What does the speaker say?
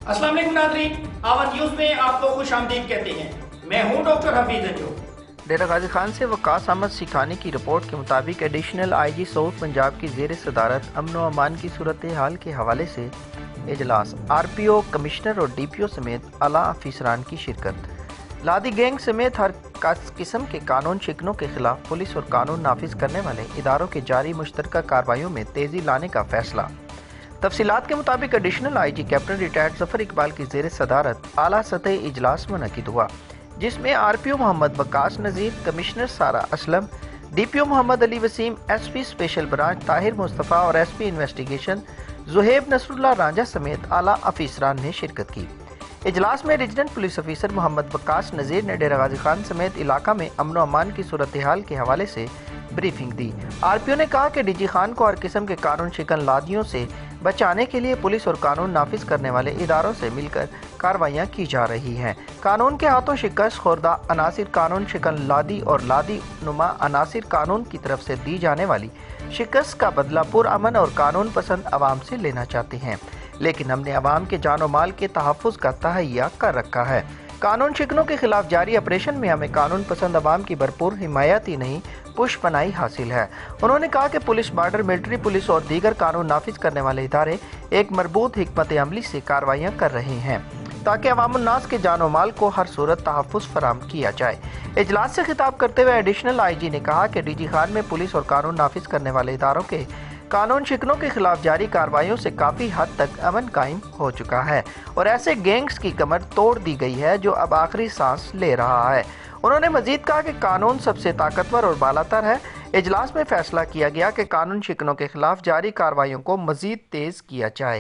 अस्सलाम वालेकुम नाज़रीन, आवाज़ न्यूज़ में आपको खुश आमदीद कहते हैं। मैं हूँ डॉक्टर हफीज अंजू। डेरा गाजी खान से वकास अहमद सिखानी की रिपोर्ट के मुताबिक एडिशनल IG साउथ पंजाब की ज़ेर सदारत अमन व अमान की सूरत हाल के हवाले से इजलास, RPO, कमिश्नर और DPO समेत आला अफसरान की शिरकत। लादी गैंग समेत हर किस्म के कानून शिकनों के खिलाफ पुलिस और कानून नाफिज करने वाले इदारों के जारी मुश्तरका कार्रवाइयों में तेज़ी लाने का फैसला। तफसीलात के मुताबिक additional IG captain retired Zafar Iqbal की ज़ेर सदारत आला सतह इजलास मुनक़िद हुआ, जिसमें RPO Mohammad Waqas Nazeer, commissioner Sara Aslam, DPO Mohammad Ali Waseem, SP special branch Tahir Mustafa और SP इन्वेस्टिगेशन ज़ुहैब नसरुल्लाह रांझा समेत आला अफसरान ने शिरकत की। इजलास में regional police officer Mohammad Waqas Nazeer ने डेरा गाजी खान समेत इलाका में अमन व अमान की सूरत हाल के हवाले से ब्रीफिंग दी। RPO ने कहा कि DG खान को हर किस्म के कानून शिकन लादियों से बचाने के लिए पुलिस और कानून नाफिज करने वाले इदारों से मिलकर कार्रवाइयाँ की जा रही हैं। कानून के हाथों शिकस्त खुर्दा अनासिर कानून शिकन लादी और लादी नुमा अनासिर कानून की तरफ से दी जाने वाली शिकस्त का बदला पुरअमन और कानून पसंद आवाम से लेना चाहते हैं, लेकिन हमने आवाम के जान और माल के तहफ़्फ़ुज़ का तहैया कर रखा है। कानून शिकनों के खिलाफ जारी ऑपरेशन में हमें कानून पसंद आवाम की भरपूर हिमायत ही नहीं पुष्पनाई हासिल है। उन्होंने कहा कि पुलिस, बॉर्डर, मिलिट्री पुलिस और दीगर कानून नाफिज करने वाले इदारे एक मरबूत हिकमत अमली से कार्रवाइयाँ कर रहे हैं ताकि अवामुन्नास के जान और माल को हर सूरत तहफ़्फ़ुज़ फराहम किया जाए। इजलास से खिताब करते हुए एडिशनल IG ने कहा कि DG खान में पुलिस और कानून नाफिज करने वाले इदारों के कानून शिकनों के खिलाफ जारी कार्रवाइयों से काफ़ी हद तक अमन कायम हो चुका है और ऐसे गैंग्स की कमर तोड़ दी गई है जो अब आखिरी सांस ले रहा है। उन्होंने मजीद कहा कि कानून सबसे ताकतवर और बालातर है। इजलास में फैसला किया गया कि कानून शिकनों के खिलाफ जारी कार्रवाइयों को मजीद तेज़ किया जाए।